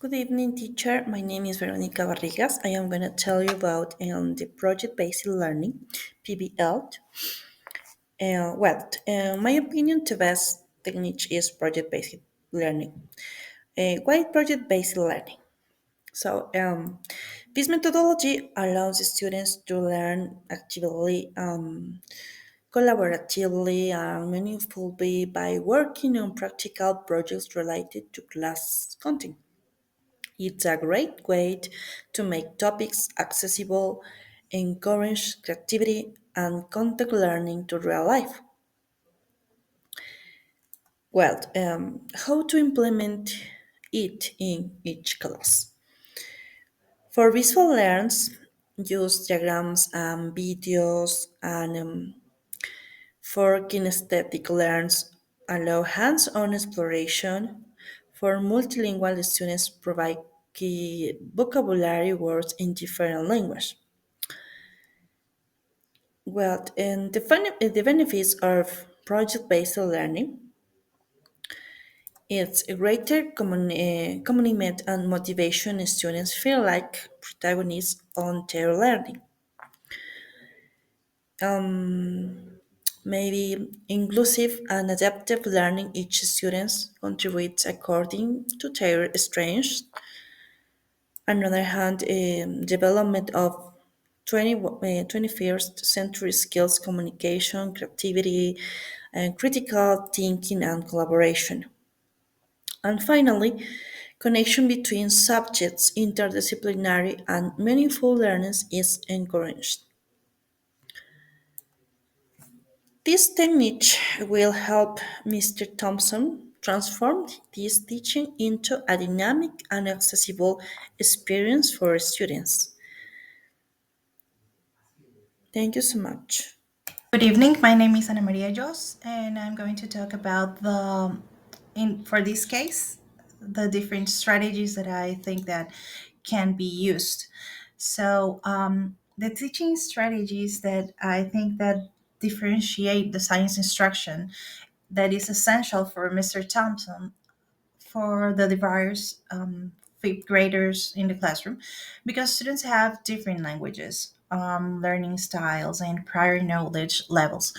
Good evening, teacher. My name is Veronica Barrigas. I am going to tell you about the project-based learning, PBL. My opinion, the best technique is project-based learning. Why project-based learning? This methodology allows students to learn actively, collaboratively, and meaningfully by working on practical projects related to class content. It's a great way to make topics accessible, encourage creativity, and contact learning to real life. How to implement it in each class? For visual learns, use diagrams and videos, and for kinesthetic learns, allow hands-on exploration. For multilingual students, provide key vocabulary words in different languages. The benefits of project-based learning it's a greater commitment and motivation. Students feel like protagonists on their learning. Maybe inclusive and adaptive learning. Each student contributes according to their strengths. On the other hand, development of 21st century skills, communication, creativity, and critical thinking and collaboration. And finally, connection between subjects, interdisciplinary and meaningful learning is encouraged. This technique will help Mr. Thompson transform this teaching into a dynamic and accessible experience for students. Thank you so much. Good evening. My name is Ana Maria Jos, and I'm going to talk about for this case, the different strategies that I think that can be used. The teaching strategies that I think that differentiate the science instruction that is essential for Mr. Thompson for the diverse fifth graders in the classroom because students have different languages, learning styles, and prior knowledge levels.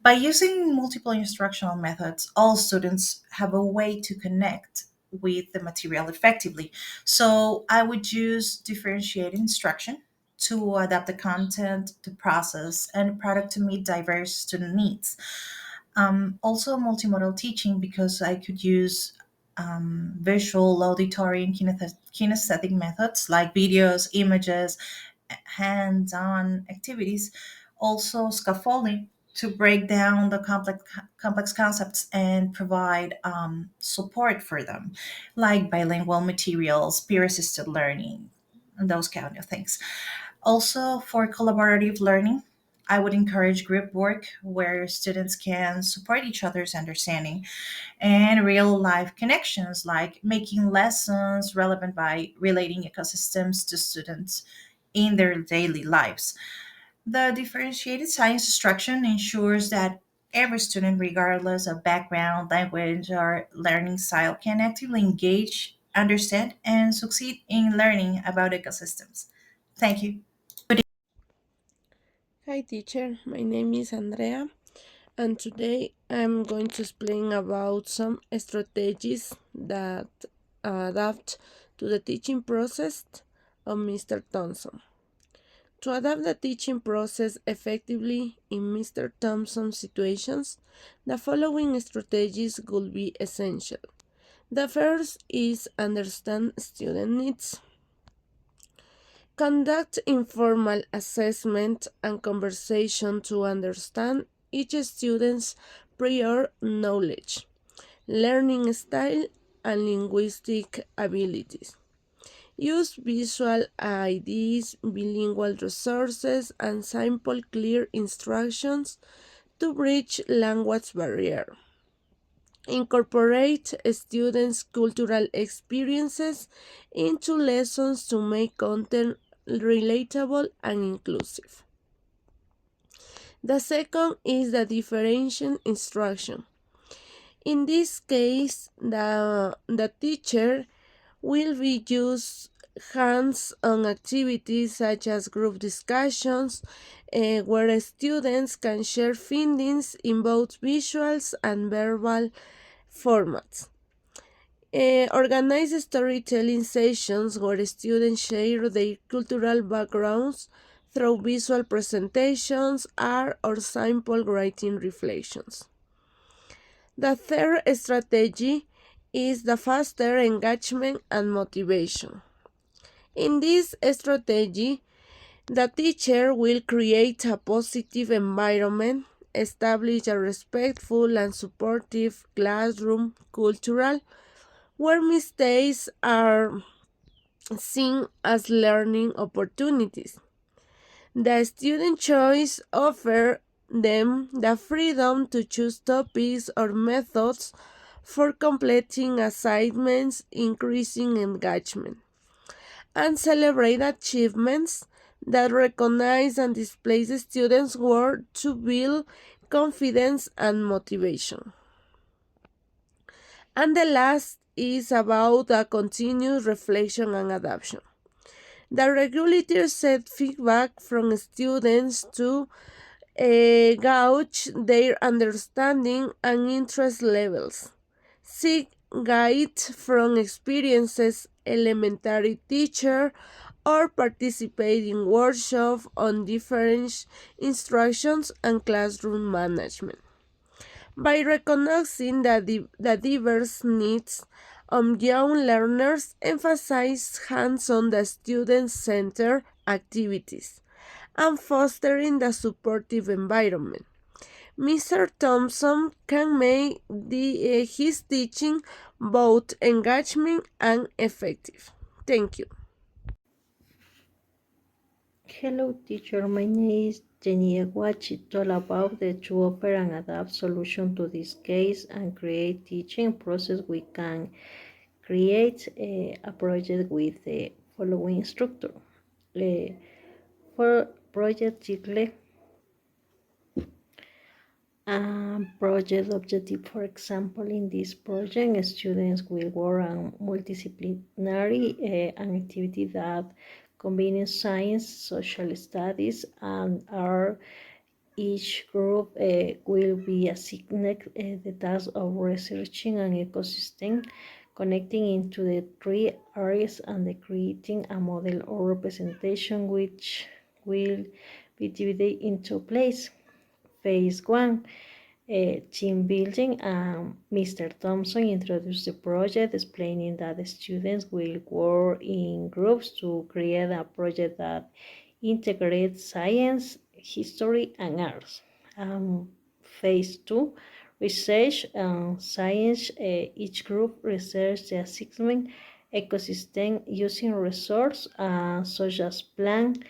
By using multiple instructional methods, all students have a way to connect with the material effectively. So I would use differentiated instruction to adapt the content, the process, and the product to meet diverse student needs. Also, multimodal teaching because I could use visual, auditory, and kinesthetic methods like videos, images, hands on activities. Also, scaffolding to break down the complex concepts and provide support for them, like bilingual materials, peer assisted learning, and those kind of things. Also, for collaborative learning, I would encourage group work where students can support each other's understanding and real life connections, like making lessons relevant by relating ecosystems to students in their daily lives. The differentiated science instruction ensures that every student, regardless of background, language, or learning style, can actively engage, understand, and succeed in learning about ecosystems. Thank you. Hi teacher, my name is Andrea and today I'm going to explain about some strategies that adapt to the teaching process of Mr. Thompson. To adapt the teaching process effectively in Mr. Thompson's situations, the following strategies will be essential. The first is understand student needs. Conduct informal assessment and conversation to understand each student's prior knowledge, learning style, and linguistic abilities. Use visual IDs, bilingual resources, and simple, clear instructions to bridge language barrier. Incorporate students' cultural experiences into lessons to make content relatable and inclusive. The second is the differential instruction. In this case, the teacher will be used hands-on activities such as group discussions, where students can share findings in both visuals and verbal formats. Organize storytelling sessions where students share their cultural backgrounds through visual presentations, art, or sample writing reflections. The third strategy is the faster engagement and motivation. In this strategy, the teacher will create a positive environment, establish a respectful and supportive classroom culture where mistakes are seen as learning opportunities. The student choice offers them the freedom to choose topics or methods for completing assignments, increasing engagement, and celebrate achievements that recognize and display the students' work to build confidence and motivation. And the last is about a continuous reflection and adaptation. The regulator set feedback from students to gauge their understanding and interest levels. Seek guide from experiences elementary teacher or participate in workshops on different instructions and classroom management. By recognizing the diverse needs of young learners, emphasize hands-on the student-centered activities and fostering the supportive environment. Mr. Thompson can make his teaching both engaging and effective. Thank you. Hello teacher, my name is Jenny Eguachi. It's all about the to offer and adapt solution to this case and create teaching process. We can create a project with the following structure. For project title, project objective, for example, in this project, students will work on multidisciplinary an activity that combines science, social studies, and art. Each group will be assigned the task of researching an ecosystem, connecting into the three areas and the creating a model or representation which will be divided into place. Phase 1, team building. Mr. Thompson introduced the project, explaining that the students will work in groups to create a project that integrates science, history, and arts. Phase 2, research and science. Each group researches the assessment ecosystem using resources such as plant,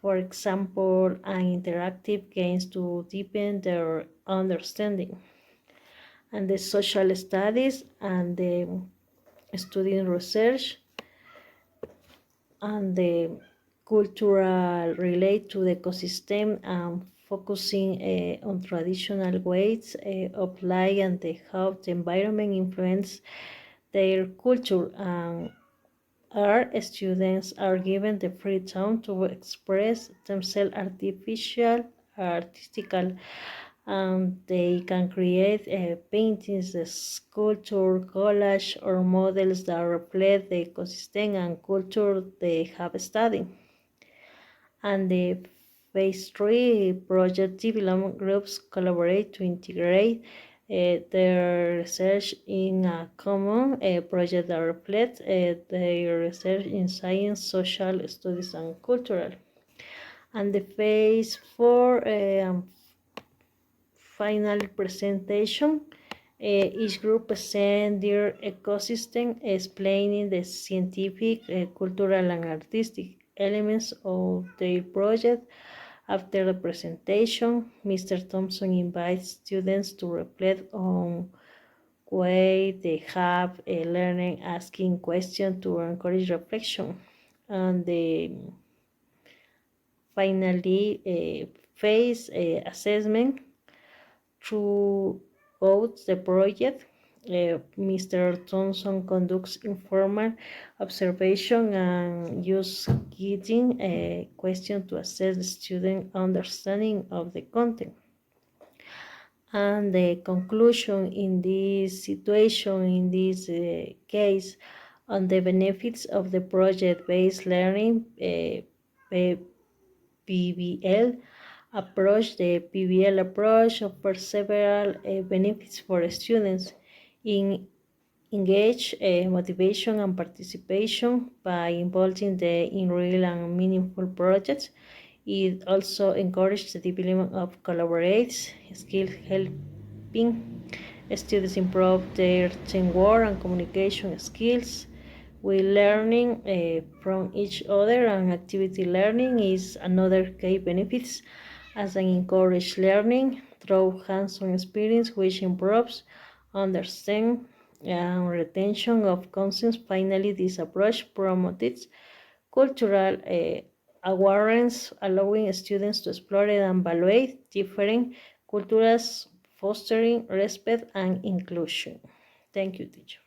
for example, and interactive games to deepen their understanding. And the social studies and the student research and the cultural relate to the ecosystem and focusing on traditional ways of life and how the environment influence their culture. Our students are given the freedom to express themselves artistical, and they can create paintings, sculpture, collage, or models that reflect the ecosystem and culture they have studied. And the phase 3 project development groups collaborate to integrate their research in a common project that reflects their research in science, social studies, and cultural. And the phase 4 final presentation. Each group presents their ecosystem, explaining the scientific, cultural, and artistic elements of their project. After the presentation, Mr. Thompson invites students to reflect on way they have learning, asking questions to encourage reflection. And finally, phase assessment throughout the project. Mr. Thompson conducts informal observation and use guiding question to assess the student understanding of the content. And the conclusion in this situation, in this case, on the benefits of the project-based learning PBL approach. The PBL approach offers several benefits for students in engage motivation and participation by involving them in real and meaningful projects. It also encourages the development of collaborative skills, helping students improve their teamwork and communication skills. We learning from each other, and activity learning is another key benefits as an encourage learning through hands-on experience, which improves understanding and retention of concepts. Finally, this approach promotes cultural awareness, allowing students to explore and evaluate different cultures, fostering respect and inclusion. Thank you, teacher.